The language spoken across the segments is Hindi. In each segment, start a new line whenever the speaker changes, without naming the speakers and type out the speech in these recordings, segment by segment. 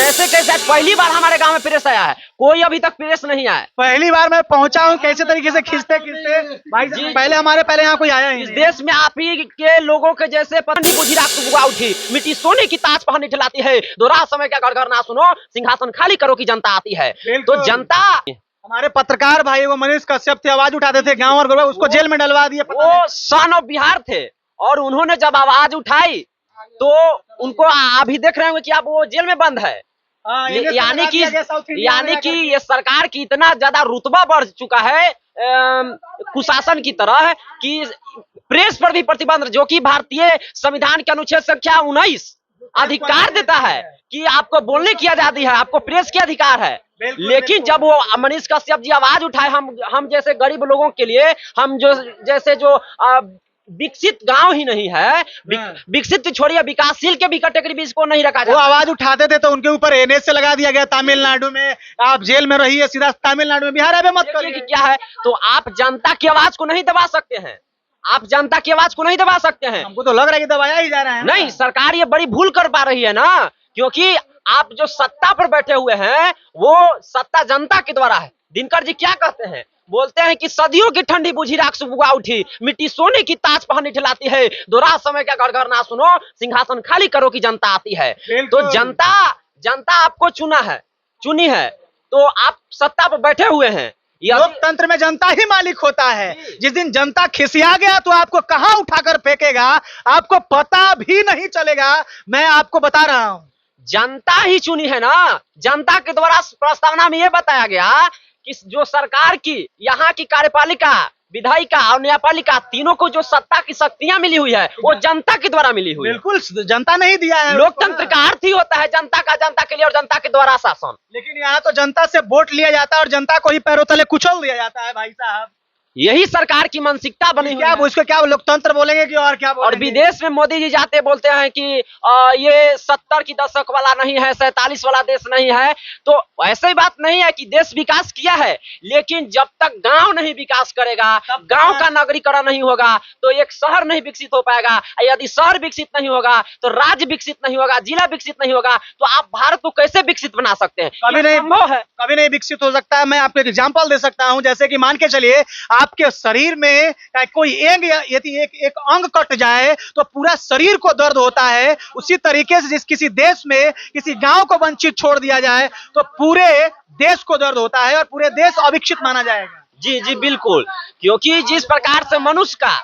कैसे कैसे आज पहली बार हमारे गांव में प्रेस आया है, कोई अभी तक प्रेस नहीं आया।
पहली बार मैं पहुंचा हूँ, कैसे तरीके से खींचते खींचते भाई
जी।
पहले यहाँ कोई आया ही
इस
नहीं।
देश में आप ही के लोगों के जैसे पत्नी बुझी रात को बुआ उठी, मिट्टी सोने की ताज पहनी ठिलाती है, दोरा समय का घर घर ना सुनो, सिंहासन खाली करो की जनता आती है। तो
बिल्कुल।
जनता,
हमारे पत्रकार भाई वो मनीष कश्यप थे, आवाज उठाते थे गांव और गौरव, उसको जेल में डलवा दिए।
वो सन ऑफ बिहार थे और उन्होंने जब आवाज उठाई तो उनको अभी देख रहे होंगे कि अब वो जेल में बंद है। यानी कि ये सरकार की इतना ज्यादा रुतबा बढ़ चुका है कुशासन की तरह कि प्रेस पर भी प्रतिबंध, जो कि भारतीय संविधान के अनुच्छेद संख्या 19 अधिकार देता है कि आपको बोलने की आजादी है, आपको प्रेस के अधिकार है। लेकिन जब वो मनीष कश्यप जी आवाज उठाए, हम जैसे गरीब लोगों के लिए, हम जो जैसे जो विकसित गांव ही नहीं है, विकसित छोड़िए विकासशील के भी कैटेगरी में इसको नहीं रखा जाता।
वो आवाज उठाते थे तो उनके ऊपर एनएस से लगा दिया गया, तमिलनाडु में आप जेल में रहिए, सीधा तमिलनाडु में, बिहार में मत करिए।
क्या है, तो आप जनता की आवाज को नहीं दबा सकते हैं, आप जनता की आवाज को नहीं दबा सकते हैं।
हमको तो लग रहा है कि दबाया ही जा रहा है।
नहीं, सरकार ये बड़ी भूल कर पा रही है ना, क्योंकि आप जो सत्ता पर बैठे हुए हैं वो सत्ता जनता के द्वारा है। दिनकर जी क्या कहते हैं, बोलते हैं कि सदियों की ठंडी बुझी राख से बुआ उठी, मिट्टी सोने की ताज पहनी ठिलाती है, दोरा समय का घर घर ना सुनो, सिंहासन खाली करो की जनता आती है। तो जनता आपको चुनी है, तो आप सत्ता पर बैठे हुए हैं।
लोकतंत्र में जनता ही मालिक होता है। जिस दिन जनता खिसिया गया तो आपको कहां उठाकर फेंकेगा आपको पता भी नहीं चलेगा। मैं आपको बता रहा हूं,
जनता ही चुनी है ना। जनता के द्वारा प्रस्तावना में यह बताया गया कि जो सरकार की, यहाँ की कार्यपालिका, विधायिका और न्यायपालिका तीनों को जो सत्ता की शक्तियां मिली हुई है वो जनता के द्वारा मिली हुई है।
बिल्कुल, जनता नहीं दिया है।
लोकतंत्र का अर्थ ही होता है जनता का, जनता के लिए और जनता के द्वारा शासन।
लेकिन यहाँ तो जनता से वोट लिया जाता है और जनता को ही पैरों तले कुचल दिया जाता है भाई साहब।
यही सरकार की मानसिकता बनी हुई है।
उसको क्या लोकतंत्र बोलेंगे कि और क्या बोलेंगे?
और विदेश में मोदी जी जाते बोलते हैं कि ये 70 की दशक वाला नहीं है, 47 वाला देश नहीं है। तो ऐसी बात नहीं है कि देश विकास किया है, लेकिन जब तक गांव नहीं विकास करेगा, गांव का नगरीकरण नहीं होगा तो एक शहर नहीं विकसित हो पाएगा। यदि शहर विकसित नहीं होगा तो राज्य विकसित नहीं होगा, जिला विकसित नहीं होगा, तो आप भारत को कैसे विकसित बना सकते हैं?
कभी नहीं विकसित हो सकता है। मैं आपको एक एग्जाम्पल दे सकता हूँ, जैसे कि मान के चलिए आपके शरीर में कोई यदि एक अंग कट जाए तो पूरा शरीर को दर्द होता है। उसी तरीके से किसी देश में किसी गांव को वंचित छोड़ दिया जाए तो पूरे देश को दर्द होता है और पूरे देश अविकसित माना जाएगा।
जी जी बिल्कुल, क्योंकि जिस प्रकार से मनुष्य का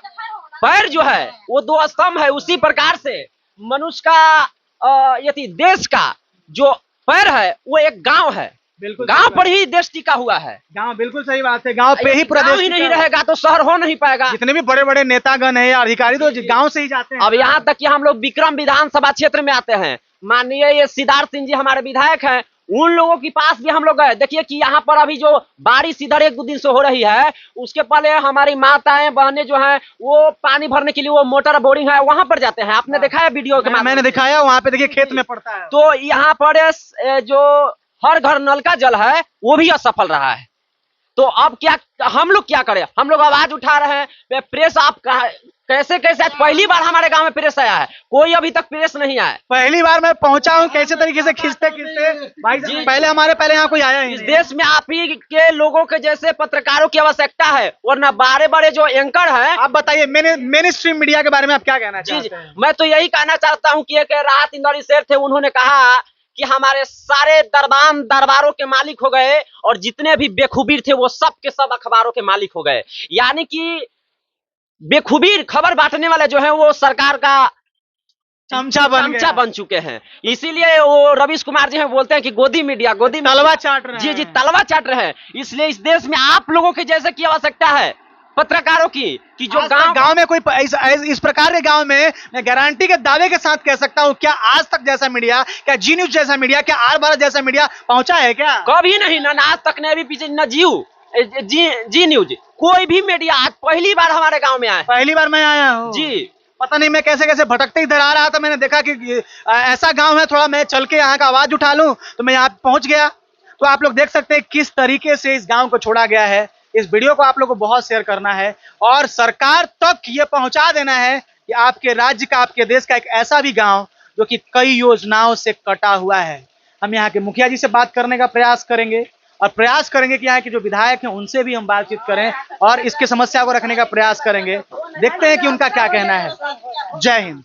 पैर जो है वो 2 स्तंभ है, उसी प्रकार से मनुष्य का यदि देश का जो पैर है वो एक गांव है। गांव पर ही देश टिका हुआ है।
गांव, बिल्कुल सही बात है। गांव पे ही प्रदेश
ही नहीं रहेगा तो शहर हो नहीं पाएगा।
जितने भी बड़े बड़े नेतागण हैं या अधिकारी तो गांव से ही जाते हैं।
अब यहाँ तक कि हम लोग विक्रम विधानसभा क्षेत्र में आते हैं, माननीय ये सिद्धार्थ सिंह जी हमारे विधायक हैं, उन लोगों के पास भी हम लोग गए। देखिए कि यहाँ पर अभी जो बारिश इधर 1-2 दिन से हो रही है, उसके पहले हमारी माताएं बहनें जो हैं वो पानी भरने के लिए वो मोटर बोरिंग है वहां पर जाते हैं। आपने दिखाया वीडियो के? मैंने
दिखाया, वहां पे देखिए खेत में पड़ता है।
तो यहाँ पर जो हर घर नल का जल है वो भी असफल रहा है। तो अब क्या हम लोग क्या करें? हम लोग आवाज उठा रहे हैं। प्रेस आप कैसे कैसे आज पहली बार हमारे गांव में प्रेस आया है, कोई अभी तक प्रेस नहीं आया।
पहली बार मैं पहुंचा हूं, कैसे तरीके से खींचते खींचते भाई जी। पहले यहाँ कोई आया ही नहीं।
इस देश में आप ही के लोगों के जैसे पत्रकारों की आवश्यकता है, वरना बड़े जो एंकर हैं।
आप बताइए मेन स्ट्रीम मीडिया के बारे में आप क्या कहना चाहते हैं?
मैं तो यही कहना चाहता हूँ कि एक राहत इंदौरी शेर थे, उन्होंने कहा कि हमारे सारे दरबारों के मालिक हो गए और जितने भी बेखुबीर थे वो सब के सब अखबारों के मालिक हो गए। यानी कि बेखुबीर खबर बांटने वाले जो हैं वो सरकार का चमचा बन चुके हैं। इसीलिए वो रवीश कुमार जी हैं बोलते हैं कि गोदी मीडिया
तलवा चाट रहे हैं।
जी तलवा चाट रहे हैं। इसलिए इस देश में आप लोगों के जैसे की आवश्यकता है, पत्रकारों की, कि जो
गांव में कोई इस प्रकार के गांव में मैं गारंटी के दावे के साथ कह सकता हूं, क्या आज तक जैसा मीडिया, क्या जी न्यूज जैसा मीडिया, क्या आर भारत जैसा मीडिया पहुंचा है क्या?
कभी नहीं, न आज तक ने भी पीछे न जी न्यूज, कोई भी मीडिया। आज पहली बार हमारे गांव में आया।
पहली बार मैं आया हूँ
जी।
पता नहीं मैं कैसे कैसे भटकते इधर आ रहा था, मैंने देखा कि ऐसा गांव है, थोड़ा मैं चल के यहाँ का आवाज उठा लूं, तो मैं यहाँ पहुंच गया। तो आप लोग देख सकते हैं किस तरीके से इस गांव को छोड़ा गया है। इस वीडियो को आप लोगों को बहुत शेयर करना है और सरकार तक ये पहुंचा देना है कि आपके राज्य का, आपके देश का एक ऐसा भी गांव जो कि कई योजनाओं से कटा हुआ है, हम यहाँ के मुखिया जी से बात करने का प्रयास करेंगे और प्रयास करेंगे कि यहाँ के जो विधायक हैं उनसे भी हम बातचीत करें और इसके समस्या को रखने का प्रयास करेंगे। देखते हैं कि उनका क्या कहना है। जय हिंद।